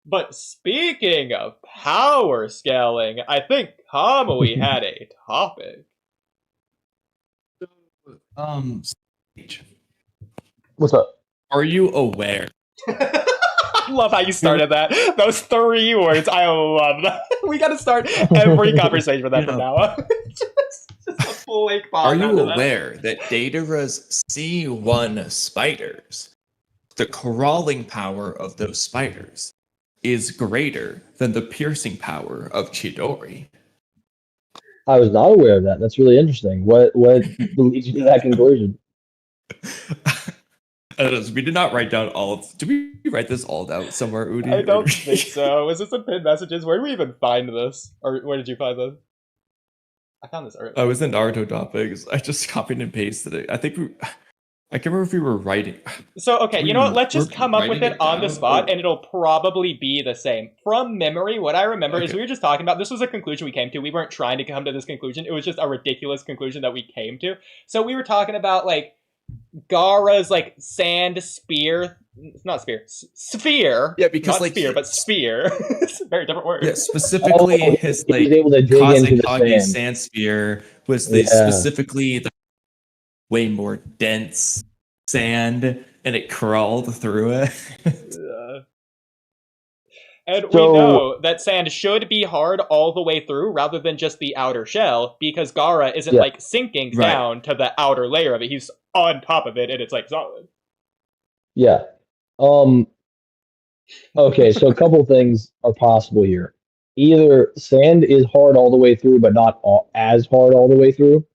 But speaking of power scaling, I think Kamui had a topic. Sage, What's up? are you aware? I love how you started that. Those 3 words. I love that. We gotta start every conversation with that from now on. just a blank pause. Are you after that. aware that Deidara's C1 spiders, the crawling power of those spiders, is greater than the piercing power of Chidori? I was not aware of that. That's really interesting. What leads you to that conclusion? We did not write down all of... Did we write this all down somewhere, Oodie? I don't think so. Was this in pinned messages? Where do we even find this? Or where did you find this? I found this earlier. I was in Naruto topics. I just copied and pasted it. I think I can't remember if we were writing. So, okay, you know what? Let's just come up with writing it on the down, spot, or- and it'll probably be the same. From memory, what I remember is Okay. we were just talking about, this was a conclusion we came to. We weren't trying to come to this conclusion. It was just a ridiculous conclusion that we came to. So we were talking about, like, Gaara's, like, sand spear. It's not spear. Sphere. Yeah, because not like spear, but sphere. It's a very different word. yeah, specifically Oh, his he was like able to dig into the Kazekage sand. sand spear was the Yeah. specifically the way more dense sand, and it crawled through it. And we So- know that sand should be hard all the way through rather than just the outer shell, because Gaara isn't Yeah. like sinking Right. down to the outer layer of it. He's on top of it and it's like solid. Yeah. Okay, so a couple things are possible here. Either sand is hard all the way through, but not as hard all the way through.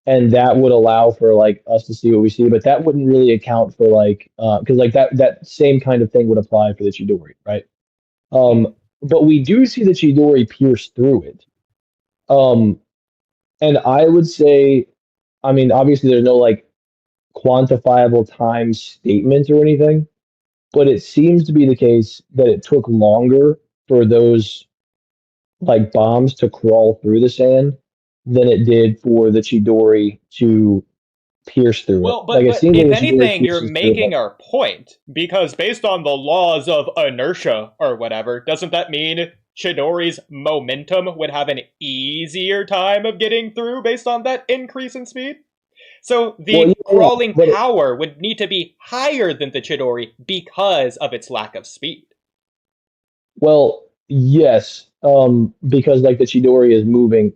And that would allow for like us to see what we see, but that wouldn't really account for like because like that same kind of thing would apply for the Chidori, right? But we do see the Chidori pierce through it. And I would say, I mean, obviously there's no like quantifiable time statement or anything, but it seems to be the case that it took longer for those like bombs to crawl through the sand than it did for the Chidori to pierce through Well, it. but, Like it but seems if like the Chidori anything, you're pierces through making it. our point, because based on the laws of inertia or whatever, doesn't that mean Chidori's momentum would have an easier time of getting through based on that increase in speed? So the Well, yeah, crawling but power would need to be higher than the Chidori because of its lack of speed. well, yes, because like the Chidori is moving,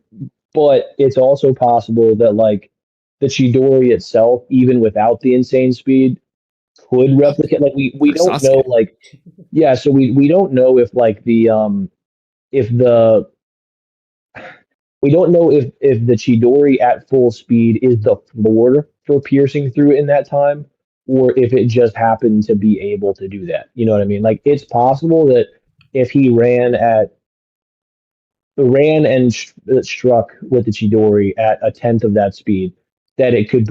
but it's also possible that like the Chidori itself, even without the insane speed, could replicate. Like we For don't know. Sasuke. Like yeah, so we don't know if like the if the we don't know if the Chidori at full speed is the floor for piercing through it in that time, or if it just happened to be able to do that. You know what I mean? Like it's possible that if he ran and struck with the Chidori at a tenth of that speed, that it could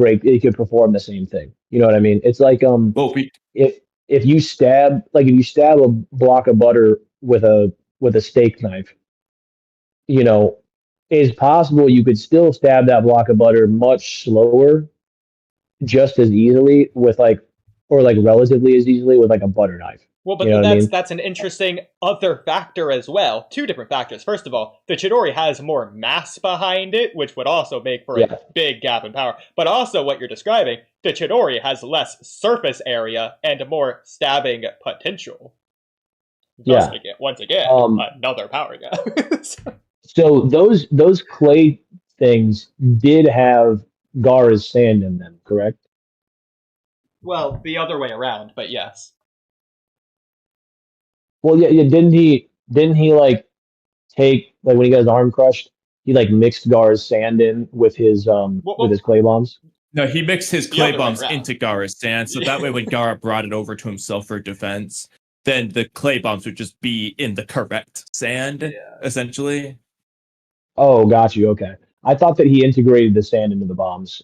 perform the same thing. You know what I mean? It's like Well, we if you stab a block of butter with a steak knife, you know, it's possible you could still stab that block of butter much slower, just as easily with like, or like relatively as easily with like a butter knife. Well, but You know what I mean? that's an interesting other factor as well. 2 different factors. First of all, the Chidori has more mass behind it, which would also make for Yeah. a big gap in power. But also, what you're describing, the Chidori has less surface area and more stabbing potential. Yeah. Once again, another power gap. So those clay things did have Gara's sand in them, correct? Well, the other way around, but yes. Well, yeah. Didn't he like take like when he got his arm crushed, he like mixed Gara's sand in with his clay bombs. No, he mixed his The clay other way bombs around. into Gaara's sand, so that way when Gaara brought it over to himself for defense, then the clay bombs would just be in the correct sand, essentially. Oh, got you. Okay, I thought that he integrated the sand into the bombs.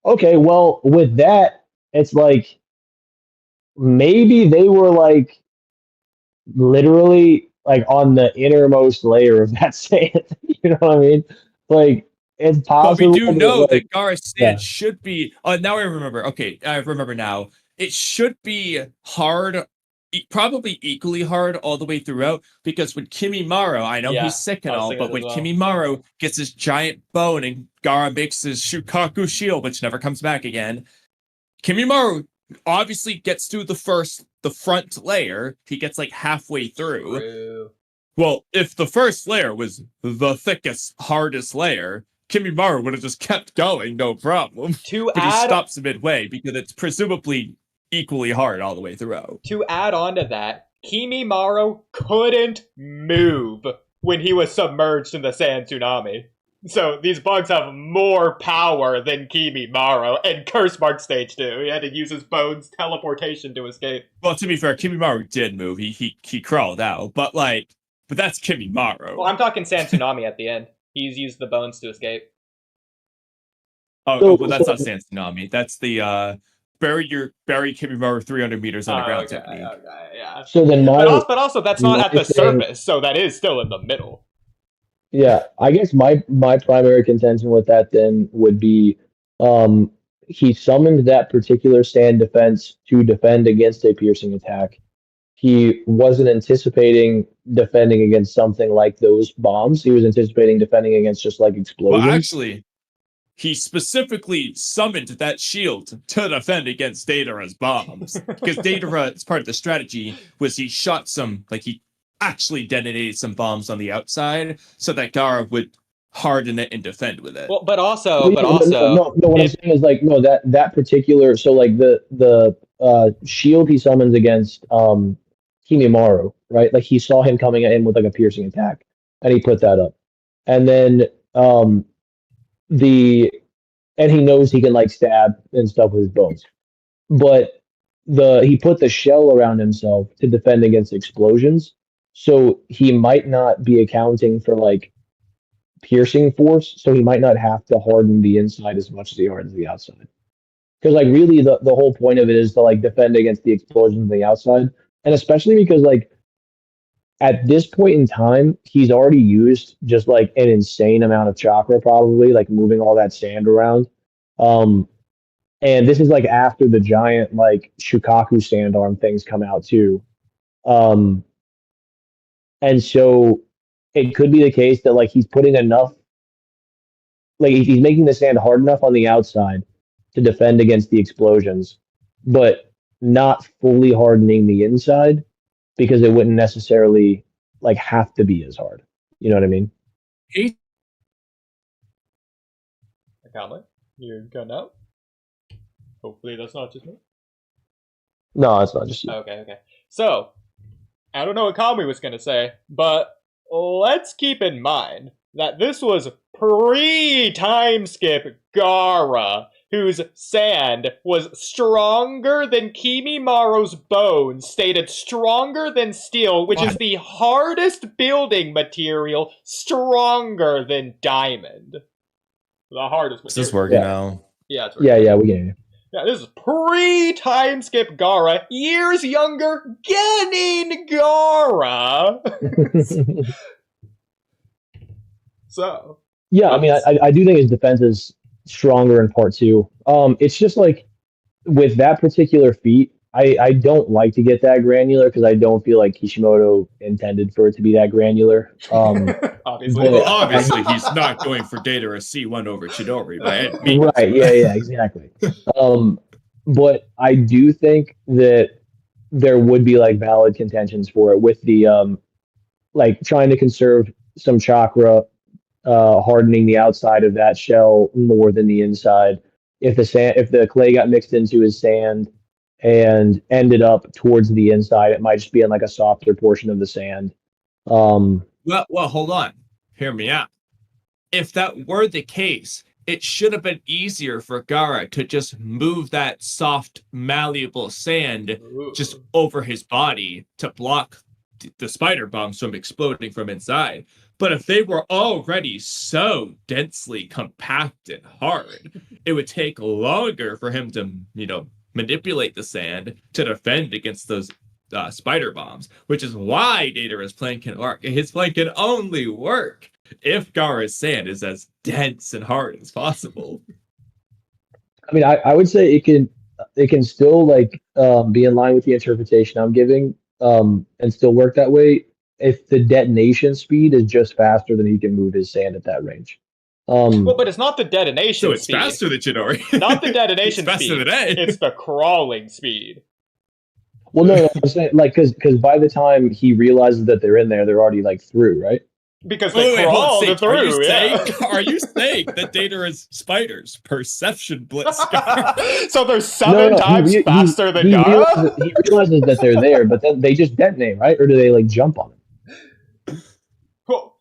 Okay, well with that, it's like maybe they were like literally like on the innermost layer of that sand. You know what I mean? Like it's But we possible. do know like, that Gaara's yeah. sand should be... now I remember. Okay, I remember now. it should be hard, probably equally hard all the way throughout, because when Kimimaro, I know he's sick and all, but when Kimimaro gets his giant bone and Gaara makes his Shukaku shield, which never comes back again, Kimimaro obviously gets through the front layer. He gets like halfway through. True. Well, if the first layer was the thickest, hardest layer, Kimimaro would have just kept going, no problem. But he stops midway because it's presumably equally hard all the way through. To add on to that, Kimimaro couldn't move when he was submerged in the sand tsunami. So these bugs have more power than Kimimaro, and Curse Mark Stage 2. He had to use his bones teleportation to escape. Well, to be fair, Kimimaro did move. He crawled out, but that's Kimimaro. Well, I'm talking sand tsunami at the end. He's used the bones to escape. Well, that's not sand tsunami. That's the bury Kimimaro 300 meters underground technique. Okay, yeah. So then but also that's not at the surface, so that is still in the middle. Yeah, I guess my primary contention with that then would be he summoned that particular stand defense to defend against a piercing attack. He wasn't anticipating defending against something like those bombs. He was anticipating defending against just like explosions. Well, actually, he specifically summoned that shield to defend against Deidara's bombs. Because Deidara, as part of the strategy, was he shot he actually detonated some bombs on the outside so that Gaara would harden it and defend with it. Well, but also, what I'm saying is that particular, so like the shield he summons against Kimimaro, right? Like he saw him coming at him with like a piercing attack, and he put that up, and then and he knows he can like stab and stuff with his bones, but he put the shell around himself to defend against explosions. So he might not be accounting for like piercing force, so he might not have to harden the inside as much as he hardens the outside. Because like really the whole point of it is to like defend against the explosions on the outside. And especially because like at this point in time, he's already used just like an insane amount of chakra, probably like moving all that sand around. And this is like after the giant like Shukaku sand arm things come out too. And so it could be the case that like he's putting enough, like he's making the sand hard enough on the outside to defend against the explosions, but not fully hardening the inside because it wouldn't necessarily like have to be as hard. You know what I mean? Kamui, you're going out? Hopefully that's not just me. No, it's not just you. Okay. So, I don't know what Kamui was going to say, but let's keep in mind that this was pre-time skip Gaara, whose sand was stronger than Kimimaro's bones, stated stronger than steel, which is the hardest building material, stronger than diamond. The hardest material. Is this working now? Yeah, it's working. Yeah, we get it. Yeah, this is pre-time skip Gaara, years younger, getting Gaara. So. Yeah, I mean, I do think his defense is stronger in part two. It's just like with that particular feat, I don't like to get that granular because I don't feel like Kishimoto intended for it to be that granular. Obviously. Well, obviously, he's not going for Deidara C1 over Chidori by any means. Right, yeah, exactly. But I do think that there would be like valid contentions for it with the like trying to conserve some chakra, hardening the outside of that shell more than the inside. If the clay got mixed into his sand and ended up towards the inside, it might just be in like a softer portion of the sand. Well, hold on. Hear me out. If that were the case, it should have been easier for Gaara to just move that soft, malleable sand just over his body to block the spider bombs from exploding from inside. But if they were already so densely compact and hard, it would take longer for him to, manipulate the sand to defend against those spider bombs, which is why Deidara's plan can work. His plan can only work if Gaara's sand is as dense and hard as possible. I mean, I would say it can still like be in line with the interpretation I'm giving and still work that way if the detonation speed is just faster than he can move his sand at that range. Well, but it's not the detonation So it's speed. faster than Chidori. Not the detonation It's faster speed. than A. It's the crawling speed. Well, no, I'm saying like because by the time he realizes that they're in there, they're already like through, right? Because they crawled through. Are you saying that Deidara's spiders perception blitz? So they're seven times faster than Gara? He realizes that they're there, but then they just detonate, right? Or do they like jump on him? Well,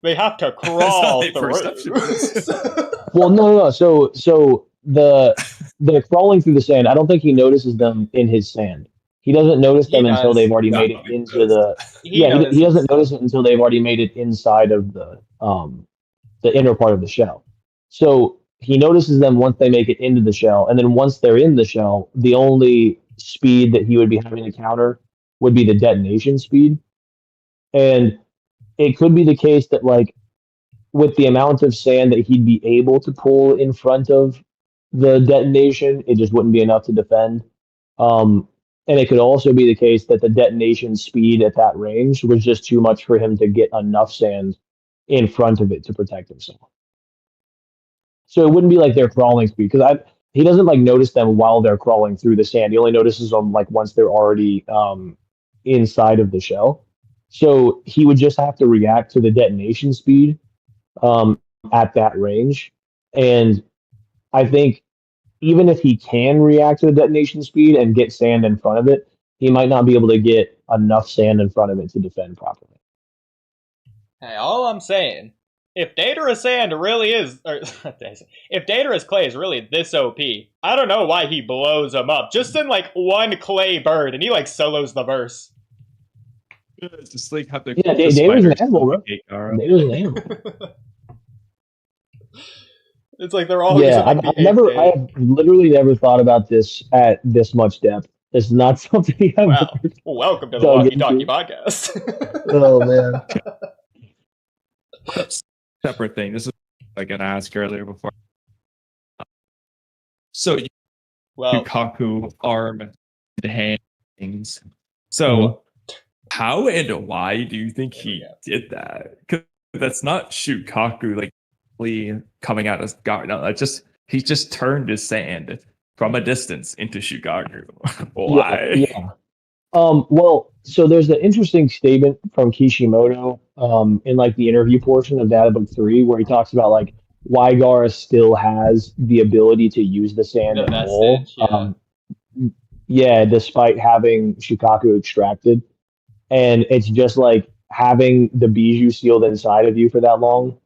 they have to crawl through. Well, no. So the crawling through the sand, I don't think he notices them in his sand. He doesn't notice them until they've already made it into the. He doesn't notice it until they've already made it inside of the inner part of the shell. So he notices them once they make it into the shell, and then once they're in the shell, the only speed that he would be having to counter would be the detonation speed. And it could be the case that like with the amount of sand that he'd be able to pull in front of the detonation, it just wouldn't be enough to defend. And it could also be the case that the detonation speed at that range was just too much for him to get enough sand in front of it to protect himself. So it wouldn't be like they're crawling speed because he doesn't like notice them while they're crawling through the sand. He only notices them like once they're already inside of the shell. So he would just have to react to the detonation speed at that range. And I think even if he can react to the detonation speed and get sand in front of it, he might not be able to get enough sand in front of it to defend properly. Hey, all I'm saying, if Deidara's sand really is, or if Deidara's clay is really this OP, I don't know why he blows him up. Just in like one clay bird, and he like solos the verse. Just like have the Deidara's an animal, bro. Deidara's an animal. It's like they're all. Yeah, I have literally never thought about this at this much depth. It's not something I've. Wow. Welcome to the WalkyTalkyPod podcast. Oh man. Separate thing. This is I got to ask earlier before. So, Yukaku arm and hand things. So, how and why do you think he did that? Because that's not Shukaku like coming out as Gara. No, he just turned his sand from a distance into Shukaku. Why? Yeah. Well, so there's an interesting statement from Kishimoto in like the interview portion of Data Book 3 where he talks about like why Gara still has the ability to use the sand at all. Despite having Shukaku extracted. And it's just like having the bijou sealed inside of you for that long.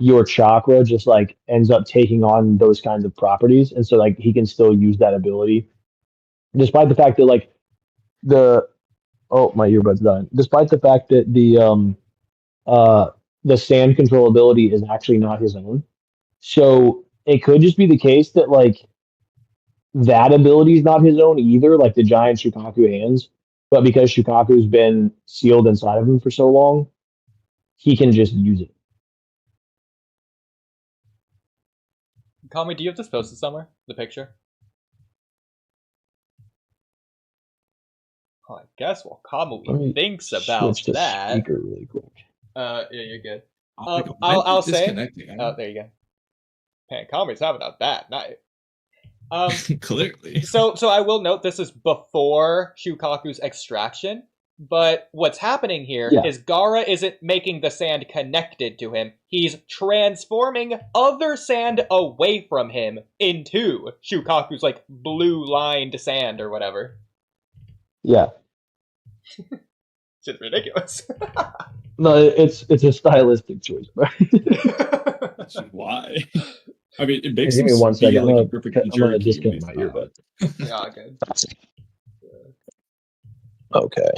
Your chakra just like ends up taking on those kinds of properties. And so like he can still use that ability. Despite the fact that like my earbud's dying. Despite the fact that the sand control ability is actually not his own. So it could just be the case that like that ability is not his own either, like the giant Shukaku hands. But because Shukaku's been sealed inside of him for so long, he can just use it. Kamui, do you have this posted somewhere? The picture? Oh, I guess while Kamui thinks about that. Speaker really quick. Yeah, you're good. I'll say. Oh, there you go. Man, Kamui's having a bad night. Clearly. So I will note this is before Shukaku's extraction, but what's happening here is Gara isn't making the sand connected to him. He's transforming other sand away from him into Shukaku's like blue-lined sand or whatever. Yeah. It's ridiculous. No, it's a stylistic choice. Why? I mean, it makes give me 1 second. Like I'm gonna disconnect my earbud. Yeah, good. Okay.